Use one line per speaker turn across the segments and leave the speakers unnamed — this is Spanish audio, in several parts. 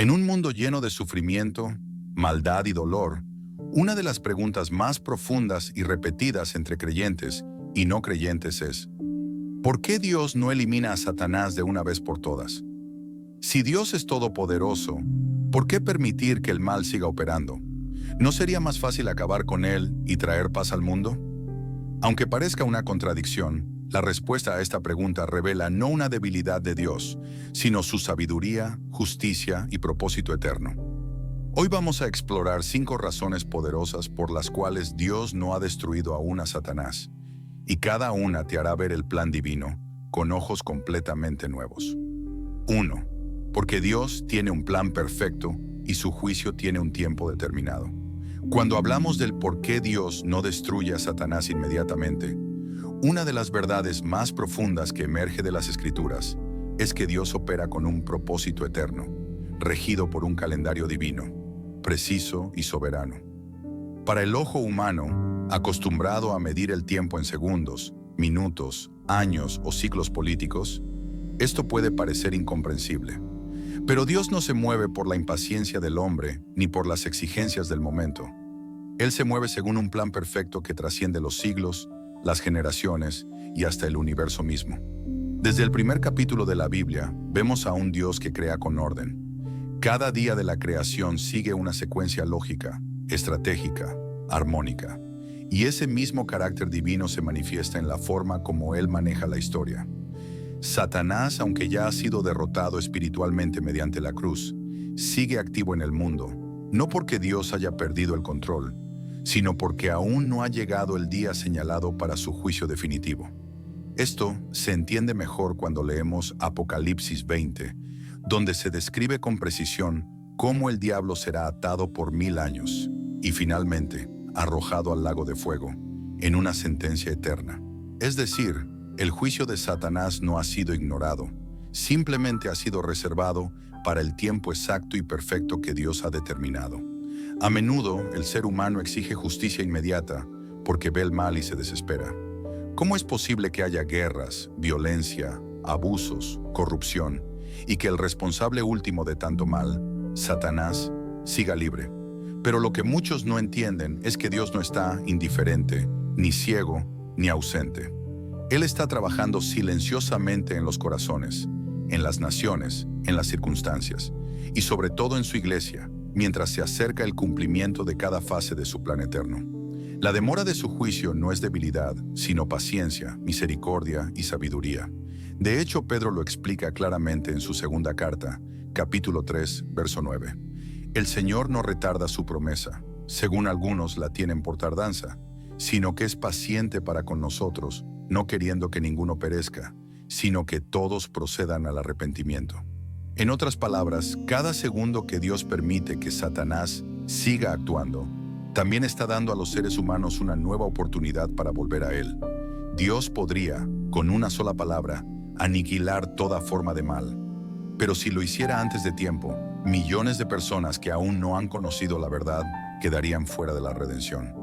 En un mundo lleno de sufrimiento, maldad y dolor, una de las preguntas más profundas y repetidas entre creyentes y no creyentes es: ¿por qué Dios no elimina a Satanás de una vez por todas? Si Dios es todopoderoso, ¿por qué permitir que el mal siga operando? ¿No sería más fácil acabar con él y traer paz al mundo? Aunque parezca una contradicción, la respuesta a esta pregunta revela no una debilidad de Dios, sino su sabiduría, justicia y propósito eterno. Hoy vamos a explorar 5 razones poderosas por las cuales Dios no ha destruido aún a Satanás, y cada una te hará ver el plan divino con ojos completamente nuevos. 1. Porque Dios tiene un plan perfecto y su juicio tiene un tiempo determinado. Cuando hablamos del por qué Dios no destruye a Satanás inmediatamente, una de las verdades más profundas que emerge de las Escrituras es que Dios opera con un propósito eterno, regido por un calendario divino, preciso y soberano. Para el ojo humano, acostumbrado a medir el tiempo en segundos, minutos, años o ciclos políticos, esto puede parecer incomprensible. Pero Dios no se mueve por la impaciencia del hombre ni por las exigencias del momento. Él se mueve según un plan perfecto que trasciende los siglos, las generaciones y hasta el universo mismo. Desde el primer capítulo de la Biblia, vemos a un Dios que crea con orden. Cada día de la creación sigue una secuencia lógica, estratégica, armónica. Y ese mismo carácter divino se manifiesta en la forma como Él maneja la historia. Satanás, aunque ya ha sido derrotado espiritualmente mediante la cruz, sigue activo en el mundo, no porque Dios haya perdido el control, sino porque aún no ha llegado el día señalado para su juicio definitivo. Esto se entiende mejor cuando leemos Apocalipsis 20, donde se describe con precisión cómo el diablo será atado por 1000 años y finalmente arrojado al lago de fuego, en una sentencia eterna. Es decir, el juicio de Satanás no ha sido ignorado, simplemente ha sido reservado para el tiempo exacto y perfecto que Dios ha determinado. A menudo, el ser humano exige justicia inmediata porque ve el mal y se desespera. ¿Cómo es posible que haya guerras, violencia, abusos, corrupción, y que el responsable último de tanto mal, Satanás, siga libre? Pero lo que muchos no entienden es que Dios no está indiferente, ni ciego, ni ausente. Él está trabajando silenciosamente en los corazones, en las naciones, en las circunstancias, y sobre todo en su iglesia, mientras se acerca el cumplimiento de cada fase de su plan eterno. La demora de su juicio no es debilidad, sino paciencia, misericordia y sabiduría. De hecho, Pedro lo explica claramente en su segunda carta, capítulo 3, verso 9. El Señor no retarda su promesa, según algunos la tienen por tardanza, sino que es paciente para con nosotros, no queriendo que ninguno perezca, sino que todos procedan al arrepentimiento. En otras palabras, cada segundo que Dios permite que Satanás siga actuando, también está dando a los seres humanos una nueva oportunidad para volver a Él. Dios podría, con una sola palabra, aniquilar toda forma de mal. Pero si lo hiciera antes de tiempo, millones de personas que aún no han conocido la verdad quedarían fuera de la redención.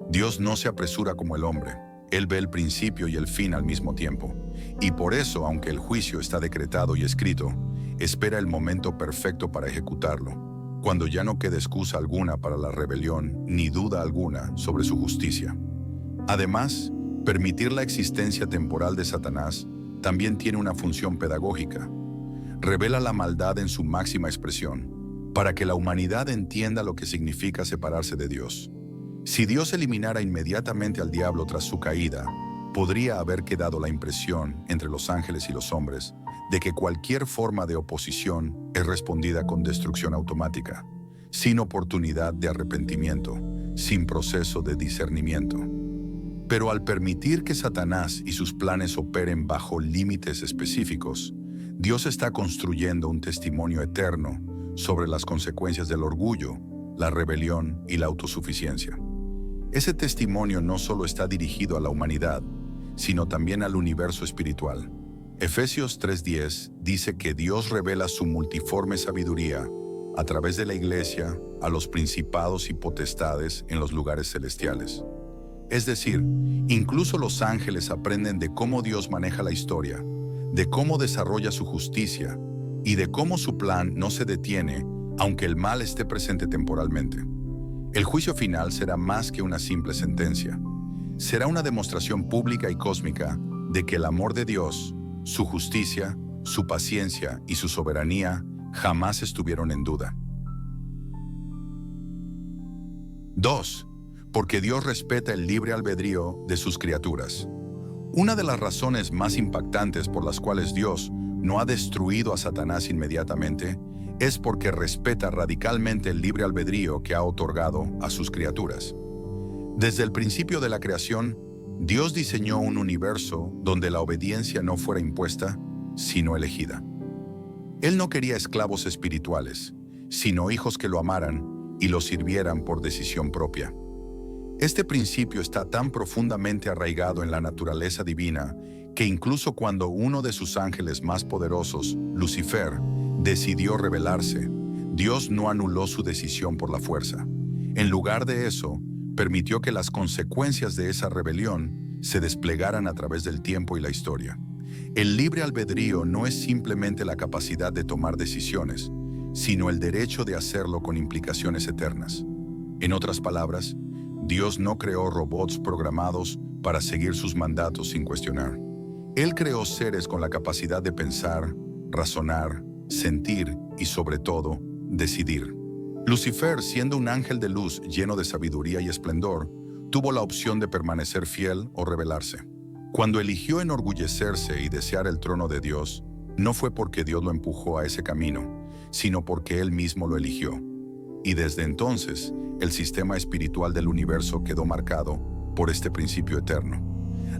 Dios no se apresura como el hombre. Él ve el principio y el fin al mismo tiempo. Y por eso, aunque el juicio está decretado y escrito, espera el momento perfecto para ejecutarlo, cuando ya no quede excusa alguna para la rebelión ni duda alguna sobre su justicia. Además, permitir la existencia temporal de Satanás también tiene una función pedagógica. Revela la maldad en su máxima expresión, para que la humanidad entienda lo que significa separarse de Dios. Si Dios eliminara inmediatamente al diablo tras su caída, podría haber quedado la impresión entre los ángeles y los hombres de que cualquier forma de oposición es respondida con destrucción automática, sin oportunidad de arrepentimiento, sin proceso de discernimiento. Pero al permitir que Satanás y sus planes operen bajo límites específicos, Dios está construyendo un testimonio eterno sobre las consecuencias del orgullo, la rebelión y la autosuficiencia. Ese testimonio no solo está dirigido a la humanidad, sino también al universo espiritual. Efesios 3:10 dice que Dios revela su multiforme sabiduría a través de la iglesia a los principados y potestades en los lugares celestiales. Es decir, incluso los ángeles aprenden de cómo Dios maneja la historia, de cómo desarrolla su justicia y de cómo su plan no se detiene aunque el mal esté presente temporalmente. El juicio final será más que una simple sentencia. Será una demostración pública y cósmica de que el amor de Dios, su justicia, su paciencia y su soberanía jamás estuvieron en duda. 2. Porque Dios respeta el libre albedrío de sus criaturas. Una de las razones más impactantes por las cuales Dios no ha destruido a Satanás inmediatamente es porque respeta radicalmente el libre albedrío que ha otorgado a sus criaturas. Desde el principio de la creación, Dios diseñó un universo donde la obediencia no fuera impuesta, sino elegida. Él no quería esclavos espirituales, sino hijos que lo amaran y lo sirvieran por decisión propia. Este principio está tan profundamente arraigado en la naturaleza divina que incluso cuando uno de sus ángeles más poderosos, Lucifer, decidió rebelarse, Dios no anuló su decisión por la fuerza. En lugar de eso, permitió que las consecuencias de esa rebelión se desplegaran a través del tiempo y la historia. El libre albedrío no es simplemente la capacidad de tomar decisiones, sino el derecho de hacerlo con implicaciones eternas. En otras palabras, Dios no creó robots programados para seguir sus mandatos sin cuestionar. Él creó seres con la capacidad de pensar, razonar, sentir y, sobre todo, decidir. Lucifer, siendo un ángel de luz lleno de sabiduría y esplendor, tuvo la opción de permanecer fiel o rebelarse. Cuando eligió enorgullecerse y desear el trono de Dios, no fue porque Dios lo empujó a ese camino, sino porque él mismo lo eligió. Y desde entonces, el sistema espiritual del universo quedó marcado por este principio eterno.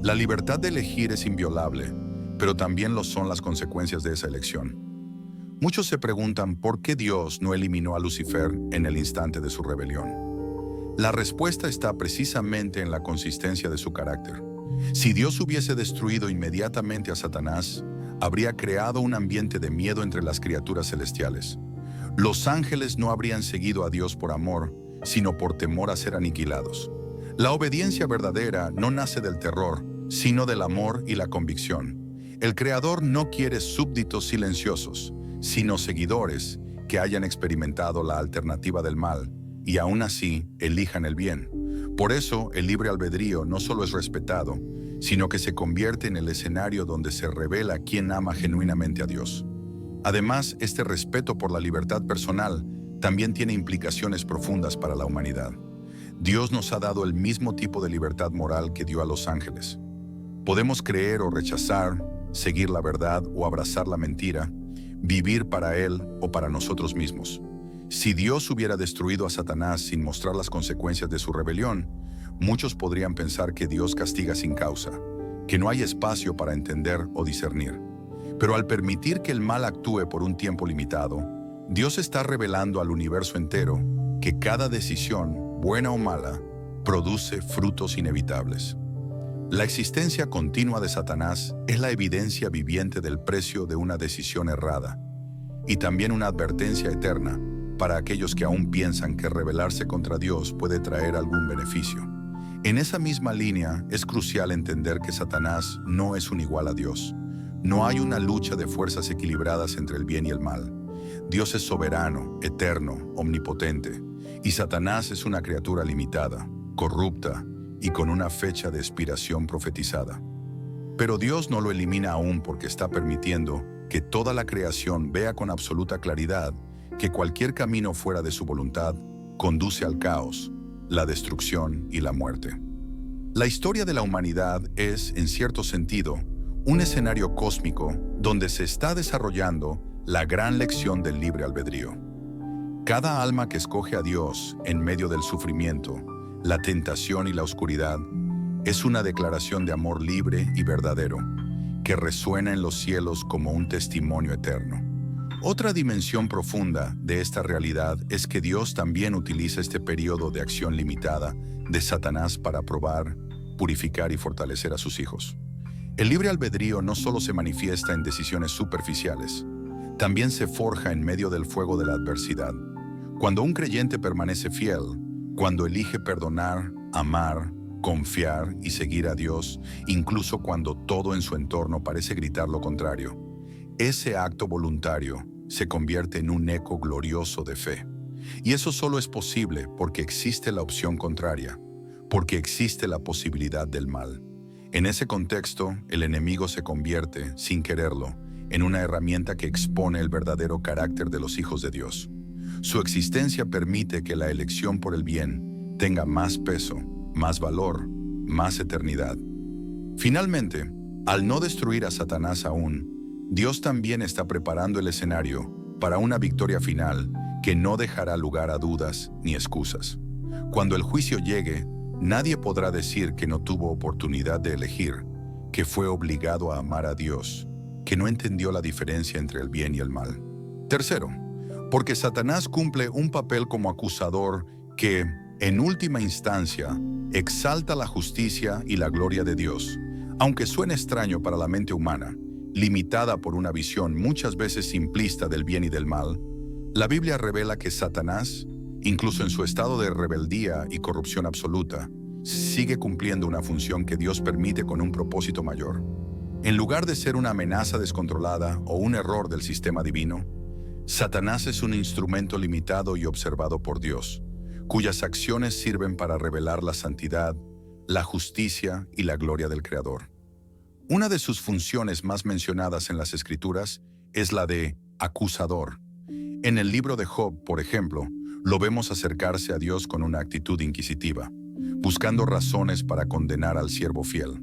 La libertad de elegir es inviolable, pero también lo son las consecuencias de esa elección. Muchos se preguntan por qué Dios no eliminó a Lucifer en el instante de su rebelión. La respuesta está precisamente en la consistencia de su carácter. Si Dios hubiese destruido inmediatamente a Satanás, habría creado un ambiente de miedo entre las criaturas celestiales. Los ángeles no habrían seguido a Dios por amor, sino por temor a ser aniquilados. La obediencia verdadera no nace del terror, sino del amor y la convicción. El Creador no quiere súbditos silenciosos, sino seguidores que hayan experimentado la alternativa del mal y aún así elijan el bien. Por eso, el libre albedrío no solo es respetado, sino que se convierte en el escenario donde se revela quién ama genuinamente a Dios. Además, este respeto por la libertad personal también tiene implicaciones profundas para la humanidad. Dios nos ha dado el mismo tipo de libertad moral que dio a los ángeles. Podemos creer o rechazar, seguir la verdad o abrazar la mentira, vivir para Él o para nosotros mismos. Si Dios hubiera destruido a Satanás sin mostrar las consecuencias de su rebelión, muchos podrían pensar que Dios castiga sin causa, que no hay espacio para entender o discernir. Pero al permitir que el mal actúe por un tiempo limitado, Dios está revelando al universo entero que cada decisión, buena o mala, produce frutos inevitables. La existencia continua de Satanás es la evidencia viviente del precio de una decisión errada, y también una advertencia eterna para aquellos que aún piensan que rebelarse contra Dios puede traer algún beneficio. En esa misma línea, es crucial entender que Satanás no es un igual a Dios. No hay una lucha de fuerzas equilibradas entre el bien y el mal. Dios es soberano, eterno, omnipotente, y Satanás es una criatura limitada, corrupta y con una fecha de expiración profetizada. Pero Dios no lo elimina aún porque está permitiendo que toda la creación vea con absoluta claridad que cualquier camino fuera de su voluntad conduce al caos, la destrucción y la muerte. La historia de la humanidad es, en cierto sentido, un escenario cósmico donde se está desarrollando la gran lección del libre albedrío. Cada alma que escoge a Dios en medio del sufrimiento, la tentación y la oscuridad es una declaración de amor libre y verdadero que resuena en los cielos como un testimonio eterno. Otra dimensión profunda de esta realidad es que Dios también utiliza este periodo de acción limitada de Satanás para probar, purificar y fortalecer a sus hijos. El libre albedrío no solo se manifiesta en decisiones superficiales, también se forja en medio del fuego de la adversidad. Cuando un creyente permanece fiel, cuando elige perdonar, amar, confiar y seguir a Dios, incluso cuando todo en su entorno parece gritar lo contrario, ese acto voluntario se convierte en un eco glorioso de fe. Y eso solo es posible porque existe la opción contraria, porque existe la posibilidad del mal. En ese contexto, el enemigo se convierte, sin quererlo, en una herramienta que expone el verdadero carácter de los hijos de Dios. Su existencia permite que la elección por el bien tenga más peso, más valor, más eternidad. Finalmente, al no destruir a Satanás aún, Dios también está preparando el escenario para una victoria final que no dejará lugar a dudas ni excusas. Cuando el juicio llegue, nadie podrá decir que no tuvo oportunidad de elegir, que fue obligado a amar a Dios, que no entendió la diferencia entre el bien y el mal. Tercero, porque Satanás cumple un papel como acusador que, en última instancia, exalta la justicia y la gloria de Dios. Aunque suene extraño para la mente humana, limitada por una visión muchas veces simplista del bien y del mal, la Biblia revela que Satanás, incluso en su estado de rebeldía y corrupción absoluta, sigue cumpliendo una función que Dios permite con un propósito mayor. En lugar de ser una amenaza descontrolada o un error del sistema divino, Satanás es un instrumento limitado y observado por Dios, cuyas acciones sirven para revelar la santidad, la justicia y la gloria del Creador. Una de sus funciones más mencionadas en las Escrituras es la de acusador. En el libro de Job, por ejemplo, lo vemos acercarse a Dios con una actitud inquisitiva, buscando razones para condenar al siervo fiel.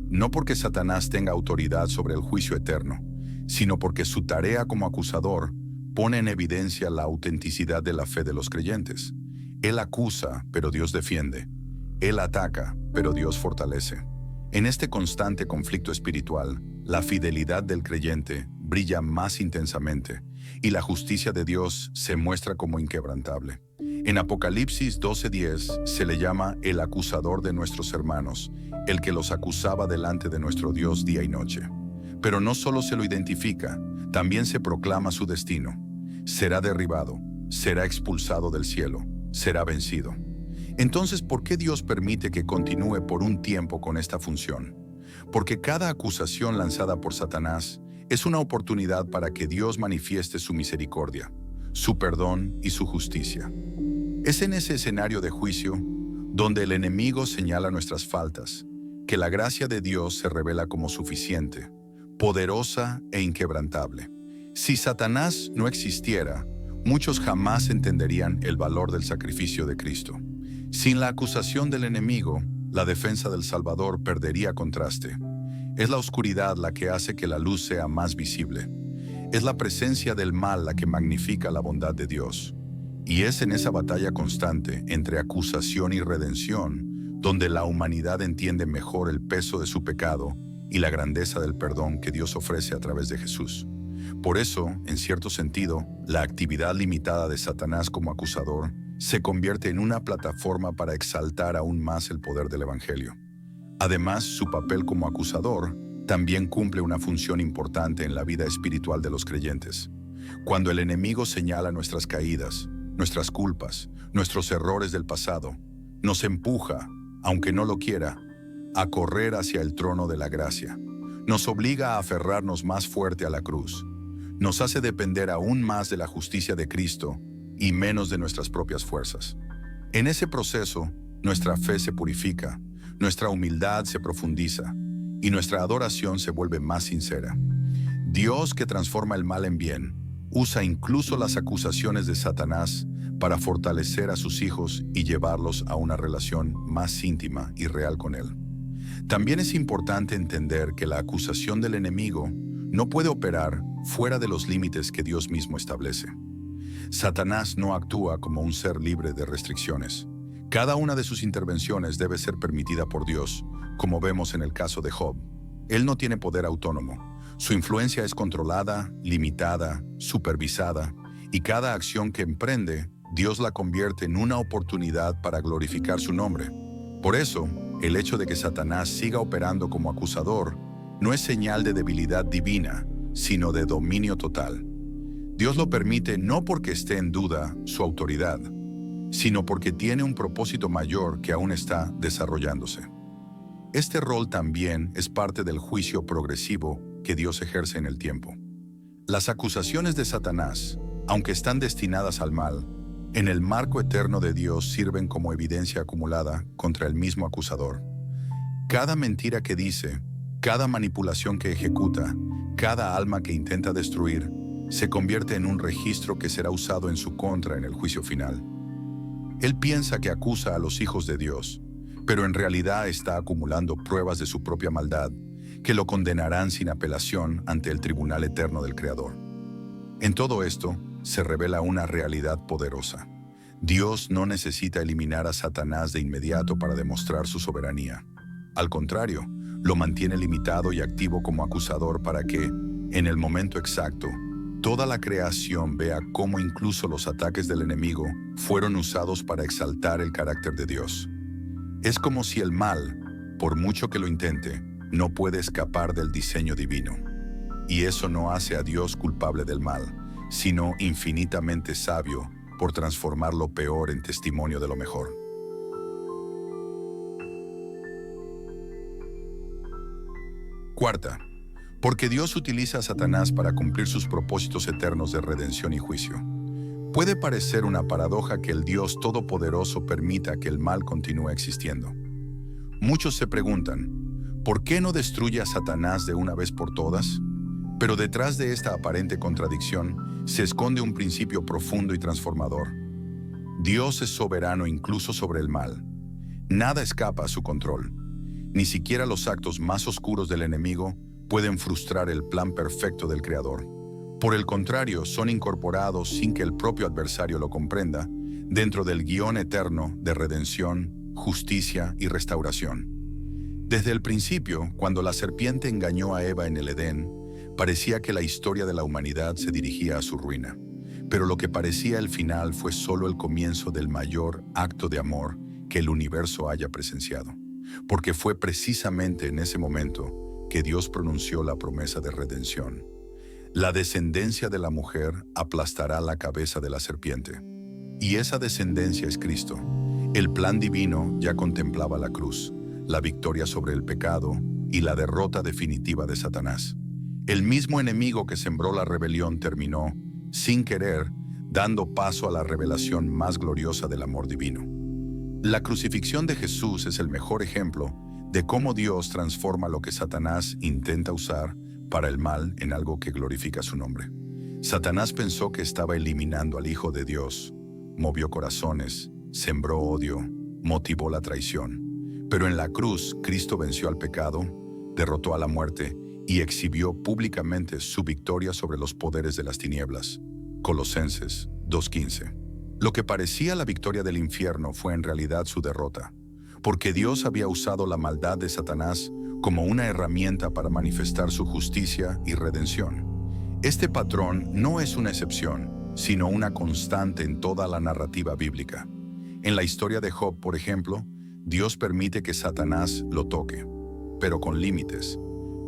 No porque Satanás tenga autoridad sobre el juicio eterno, sino porque su tarea como acusador pone en evidencia la autenticidad de la fe de los creyentes. Él acusa, pero Dios defiende. Él ataca, pero Dios fortalece. En este constante conflicto espiritual, la fidelidad del creyente brilla más intensamente y la justicia de Dios se muestra como inquebrantable. En Apocalipsis 12:10 se le llama el acusador de nuestros hermanos, el que los acusaba delante de nuestro Dios día y noche. Pero no solo se lo identifica, también se proclama su destino. Será derribado, será expulsado del cielo, será vencido. Entonces, ¿por qué Dios permite que continúe por un tiempo con esta función? Porque cada acusación lanzada por Satanás es una oportunidad para que Dios manifieste su misericordia, su perdón y su justicia. Es en ese escenario de juicio donde el enemigo señala nuestras faltas, que la gracia de Dios se revela como suficiente, poderosa e inquebrantable. Si Satanás no existiera, muchos jamás entenderían el valor del sacrificio de Cristo. Sin la acusación del enemigo, la defensa del Salvador perdería contraste. Es la oscuridad la que hace que la luz sea más visible. Es la presencia del mal la que magnifica la bondad de Dios. Y es en esa batalla constante entre acusación y redención donde la humanidad entiende mejor el peso de su pecado y la grandeza del perdón que Dios ofrece a través de Jesús. Por eso, en cierto sentido, la actividad limitada de Satanás como acusador se convierte en una plataforma para exaltar aún más el poder del Evangelio. Además, su papel como acusador también cumple una función importante en la vida espiritual de los creyentes. Cuando el enemigo señala nuestras caídas, nuestras culpas, nuestros errores del pasado, nos empuja, aunque no lo quiera, a correr hacia el trono de la gracia. Nos obliga a aferrarnos más fuerte a la cruz. Nos hace depender aún más de la justicia de Cristo y menos de nuestras propias fuerzas. En ese proceso, nuestra fe se purifica, nuestra humildad se profundiza y nuestra adoración se vuelve más sincera. Dios, que transforma el mal en bien, usa incluso las acusaciones de Satanás para fortalecer a sus hijos y llevarlos a una relación más íntima y real con Él. También es importante entender que la acusación del enemigo no puede operar fuera de los límites que Dios mismo establece. Satanás no actúa como un ser libre de restricciones. Cada una de sus intervenciones debe ser permitida por Dios, como vemos en el caso de Job. Él no tiene poder autónomo. Su influencia es controlada, limitada, supervisada, y cada acción que emprende, Dios la convierte en una oportunidad para glorificar su nombre. Por eso, el hecho de que Satanás siga operando como acusador no es señal de debilidad divina, sino de dominio total. Dios lo permite no porque esté en duda su autoridad, sino porque tiene un propósito mayor que aún está desarrollándose. Este rol también es parte del juicio progresivo que Dios ejerce en el tiempo. Las acusaciones de Satanás, aunque están destinadas al mal, en el marco eterno de Dios sirven como evidencia acumulada contra el mismo acusador. Cada mentira que dice, cada manipulación que ejecuta, cada alma que intenta destruir, se convierte en un registro que será usado en su contra en el juicio final. Él piensa que acusa a los hijos de Dios, pero en realidad está acumulando pruebas de su propia maldad que lo condenarán sin apelación ante el tribunal eterno del Creador. En todo esto se revela una realidad poderosa. Dios no necesita eliminar a Satanás de inmediato para demostrar su soberanía. Al contrario, lo mantiene limitado y activo como acusador para que, en el momento exacto, toda la creación vea cómo incluso los ataques del enemigo fueron usados para exaltar el carácter de Dios. Es como si el mal, por mucho que lo intente, no puede escapar del diseño divino. Y eso no hace a Dios culpable del mal, sino infinitamente sabio por transformar lo peor en testimonio de lo mejor. Cuarta, porque Dios utiliza a Satanás para cumplir sus propósitos eternos de redención y juicio. Puede parecer una paradoja que el Dios Todopoderoso permita que el mal continúe existiendo. Muchos se preguntan, ¿por qué no destruye a Satanás de una vez por todas? Pero detrás de esta aparente contradicción se esconde un principio profundo y transformador. Dios es soberano incluso sobre el mal. Nada escapa a su control. Ni siquiera los actos más oscuros del enemigo pueden frustrar el plan perfecto del Creador. Por el contrario, son incorporados sin que el propio adversario lo comprenda, dentro del guión eterno de redención, justicia y restauración. Desde el principio, cuando la serpiente engañó a Eva en el Edén, parecía que la historia de la humanidad se dirigía a su ruina. Pero lo que parecía el final fue solo el comienzo del mayor acto de amor que el universo haya presenciado. Porque fue precisamente en ese momento que Dios pronunció la promesa de redención. La descendencia de la mujer aplastará la cabeza de la serpiente. Y esa descendencia es Cristo. El plan divino ya contemplaba la cruz, la victoria sobre el pecado y la derrota definitiva de Satanás. El mismo enemigo que sembró la rebelión terminó, sin querer, dando paso a la revelación más gloriosa del amor divino. La crucifixión de Jesús es el mejor ejemplo de cómo Dios transforma lo que Satanás intenta usar para el mal en algo que glorifica su nombre. Satanás pensó que estaba eliminando al Hijo de Dios, movió corazones, sembró odio, motivó la traición. Pero en la cruz, Cristo venció al pecado, derrotó a la muerte y exhibió públicamente su victoria sobre los poderes de las tinieblas. Colosenses 2:15. Lo que parecía la victoria del infierno fue en realidad su derrota, porque Dios había usado la maldad de Satanás como una herramienta para manifestar su justicia y redención. Este patrón no es una excepción, sino una constante en toda la narrativa bíblica. En la historia de Job, por ejemplo, Dios permite que Satanás lo toque, pero con límites.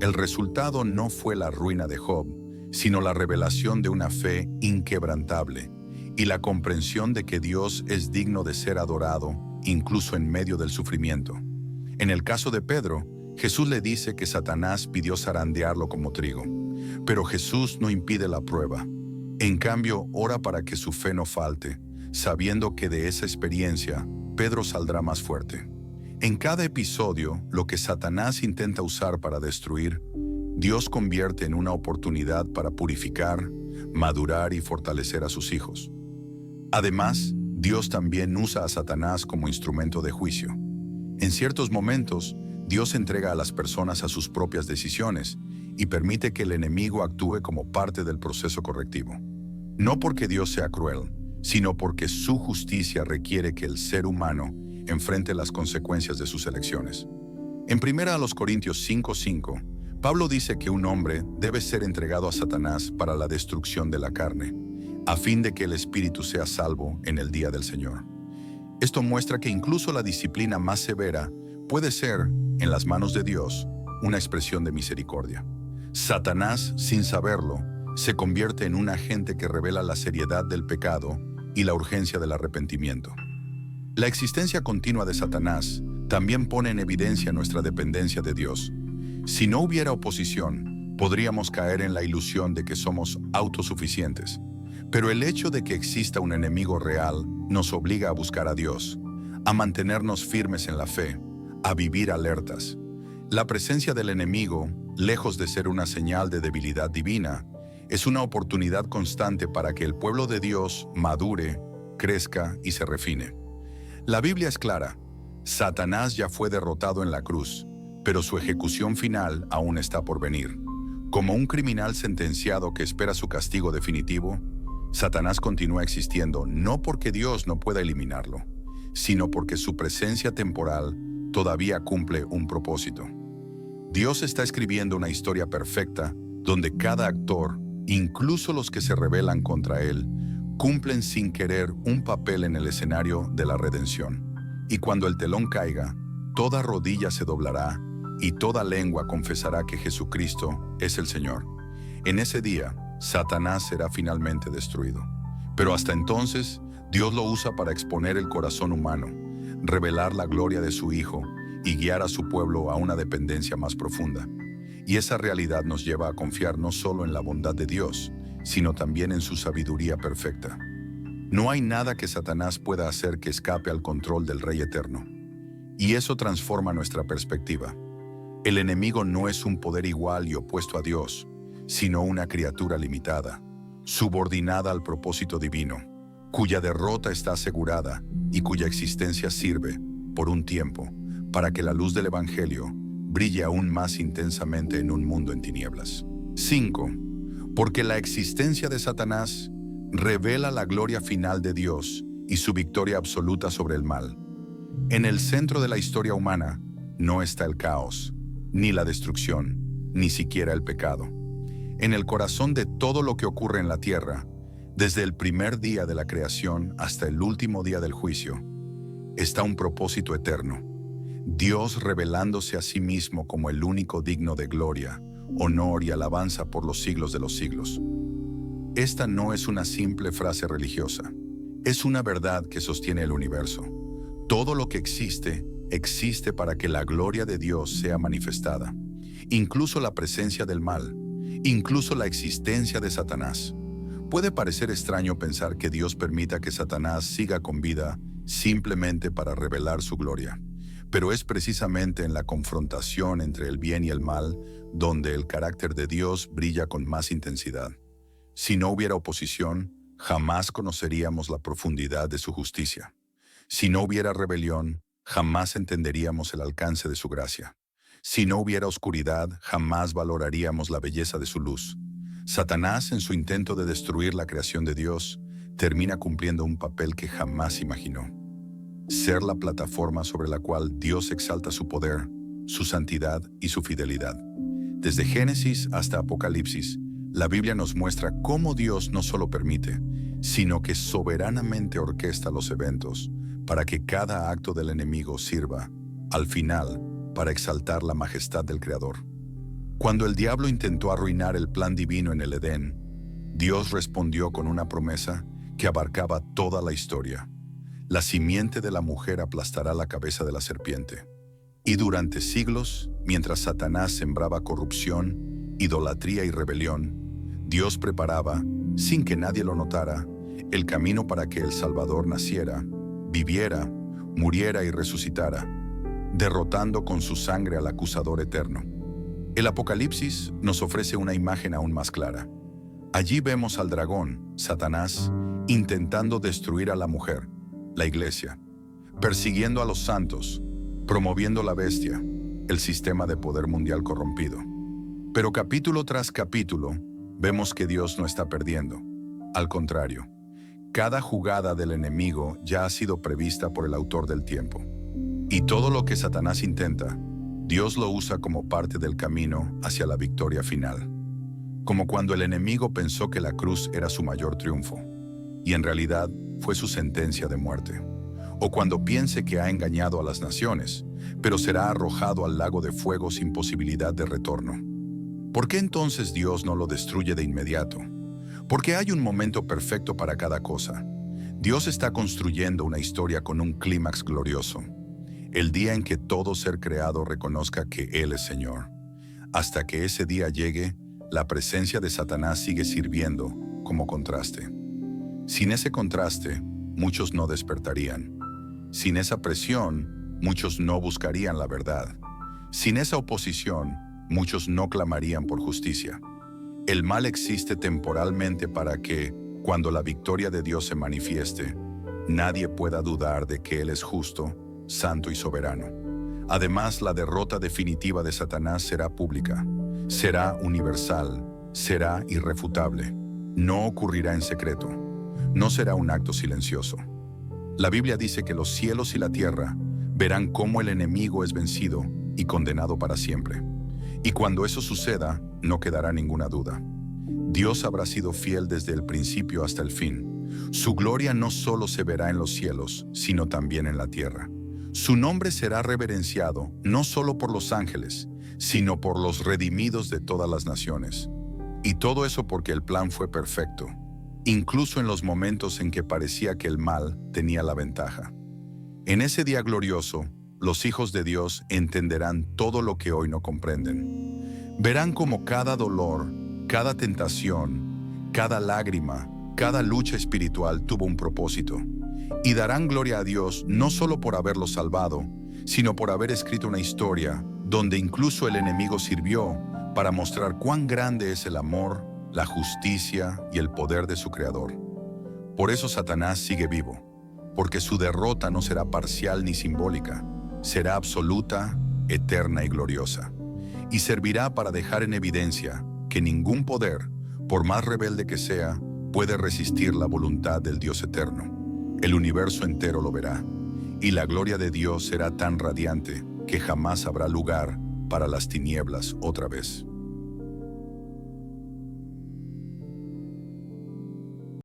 El resultado no fue la ruina de Job, sino la revelación de una fe inquebrantable y la comprensión de que Dios es digno de ser adorado, incluso en medio del sufrimiento. En el caso de Pedro, Jesús le dice que Satanás pidió zarandearlo como trigo, pero Jesús no impide la prueba. En cambio, ora para que su fe no falte, sabiendo que de esa experiencia, Pedro saldrá más fuerte. En cada episodio, lo que Satanás intenta usar para destruir, Dios convierte en una oportunidad para purificar, madurar y fortalecer a sus hijos. Además, Dios también usa a Satanás como instrumento de juicio. En ciertos momentos, Dios entrega a las personas a sus propias decisiones y permite que el enemigo actúe como parte del proceso correctivo. No porque Dios sea cruel, sino porque su justicia requiere que el ser humano enfrente las consecuencias de sus elecciones. En 1 Corintios 5:5, Pablo dice que un hombre debe ser entregado a Satanás para la destrucción de la carne, a fin de que el espíritu sea salvo en el día del Señor. Esto muestra que incluso la disciplina más severa puede ser, en las manos de Dios, una expresión de misericordia. Satanás, sin saberlo, se convierte en un agente que revela la seriedad del pecado y la urgencia del arrepentimiento. La existencia continua de Satanás también pone en evidencia nuestra dependencia de Dios. Si no hubiera oposición, Podríamos caer en la ilusión de que somos autosuficientes, pero el hecho de que exista un enemigo real nos obliga a buscar a Dios, a mantenernos firmes en la fe, a vivir alertas. La presencia del enemigo, lejos de ser una señal de debilidad divina, es una oportunidad constante para que el pueblo de Dios madure, crezca y se refine. La Biblia es clara: Satanás ya fue derrotado en la cruz, pero su ejecución final aún está por venir. Como un criminal sentenciado que espera su castigo definitivo, Satanás continúa existiendo no porque Dios no pueda eliminarlo, sino porque su presencia temporal todavía cumple un propósito. Dios está escribiendo una historia perfecta donde cada actor, incluso los que se rebelan contra Él, cumplen sin querer un papel en el escenario de la redención. Y cuando el telón caiga, toda rodilla se doblará y toda lengua confesará que Jesucristo es el Señor. En ese día, Satanás será finalmente destruido. Pero hasta entonces, Dios lo usa para exponer el corazón humano, revelar la gloria de su Hijo y guiar a su pueblo a una dependencia más profunda. Y esa realidad nos lleva a confiar no solo en la bondad de Dios, sino también en su sabiduría perfecta. No hay nada que Satanás pueda hacer que escape al control del Rey Eterno. Y eso transforma nuestra perspectiva. El enemigo no es un poder igual y opuesto a Dios, sino una criatura limitada, subordinada al propósito divino, cuya derrota está asegurada y cuya existencia sirve, por un tiempo, para que la luz del Evangelio brille aún más intensamente en un mundo en tinieblas. 5. Porque la existencia de Satanás revela la gloria final de Dios y su victoria absoluta sobre el mal. En el centro de la historia humana no está el caos, ni la destrucción, ni siquiera el pecado. En el corazón de todo lo que ocurre en la tierra, desde el primer día de la creación hasta el último día del juicio, está un propósito eterno. Dios revelándose a sí mismo como el único digno de gloria, honor y alabanza por los siglos de los siglos. Esta no es una simple frase religiosa, es una verdad que sostiene el universo. Todo lo que existe, existe para que la gloria de Dios sea manifestada, incluso la presencia del mal, incluso la existencia de Satanás. Puede parecer extraño pensar que Dios permita que Satanás siga con vida simplemente para revelar su gloria, pero es precisamente en la confrontación entre el bien y el mal donde el carácter de Dios brilla con más intensidad. Si no hubiera oposición, jamás conoceríamos la profundidad de su justicia. Si no hubiera rebelión, jamás entenderíamos el alcance de su gracia. Si no hubiera oscuridad, jamás valoraríamos la belleza de su luz. Satanás, en su intento de destruir la creación de Dios, termina cumpliendo un papel que jamás imaginó: ser la plataforma sobre la cual Dios exalta su poder, su santidad y su fidelidad. Desde Génesis hasta Apocalipsis, la Biblia nos muestra cómo Dios no solo permite, sino que soberanamente orquesta los eventos para que cada acto del enemigo sirva, al final, para exaltar la majestad del Creador. Cuando el diablo intentó arruinar el plan divino en el Edén, Dios respondió con una promesa que abarcaba toda la historia: la simiente de la mujer aplastará la cabeza de la serpiente. Y durante siglos, mientras Satanás sembraba corrupción, idolatría y rebelión, Dios preparaba, sin que nadie lo notara, el camino para que el Salvador naciera, viviera, muriera y resucitara, derrotando con su sangre al acusador eterno. El Apocalipsis nos ofrece una imagen aún más clara. Allí vemos al dragón, Satanás, intentando destruir a la mujer, la iglesia, persiguiendo a los santos, promoviendo la bestia, el sistema de poder mundial corrompido. Pero capítulo tras capítulo, vemos que Dios no está perdiendo. Al contrario, cada jugada del enemigo ya ha sido prevista por el autor del tiempo. Y todo lo que Satanás intenta, Dios lo usa como parte del camino hacia la victoria final. Como cuando el enemigo pensó que la cruz era su mayor triunfo, y en realidad fue su sentencia de muerte. O cuando piense que ha engañado a las naciones, pero será arrojado al lago de fuego sin posibilidad de retorno. ¿Por qué entonces Dios no lo destruye de inmediato? Porque hay un momento perfecto para cada cosa. Dios está construyendo una historia con un clímax glorioso. El día en que todo ser creado reconozca que Él es Señor. Hasta que ese día llegue, la presencia de Satanás sigue sirviendo como contraste. Sin ese contraste, muchos no despertarían. Sin esa presión, muchos no buscarían la verdad. Sin esa oposición, muchos no clamarían por justicia. El mal existe temporalmente para que, cuando la victoria de Dios se manifieste, nadie pueda dudar de que Él es justo, santo y soberano. Además, la derrota definitiva de Satanás será pública, será universal, será irrefutable. No ocurrirá en secreto, no será un acto silencioso. La Biblia dice que los cielos y la tierra verán cómo el enemigo es vencido y condenado para siempre. Y cuando eso suceda, no quedará ninguna duda. Dios habrá sido fiel desde el principio hasta el fin. Su gloria no solo se verá en los cielos, sino también en la tierra. Su nombre será reverenciado no solo por los ángeles, sino por los redimidos de todas las naciones. Y todo eso porque el plan fue perfecto, incluso en los momentos en que parecía que el mal tenía la ventaja. En ese día glorioso, los hijos de Dios entenderán todo lo que hoy no comprenden. Verán cómo cada dolor, cada tentación, cada lágrima, cada lucha espiritual tuvo un propósito. Y darán gloria a Dios no solo por haberlos salvado, sino por haber escrito una historia donde incluso el enemigo sirvió para mostrar cuán grande es el amor, la justicia y el poder de su Creador. Por eso Satanás sigue vivo, porque su derrota no será parcial ni simbólica, será absoluta, eterna y gloriosa, y servirá para dejar en evidencia que ningún poder, por más rebelde que sea, puede resistir la voluntad del Dios eterno. El universo entero lo verá, y la gloria de Dios será tan radiante que jamás habrá lugar para las tinieblas otra vez.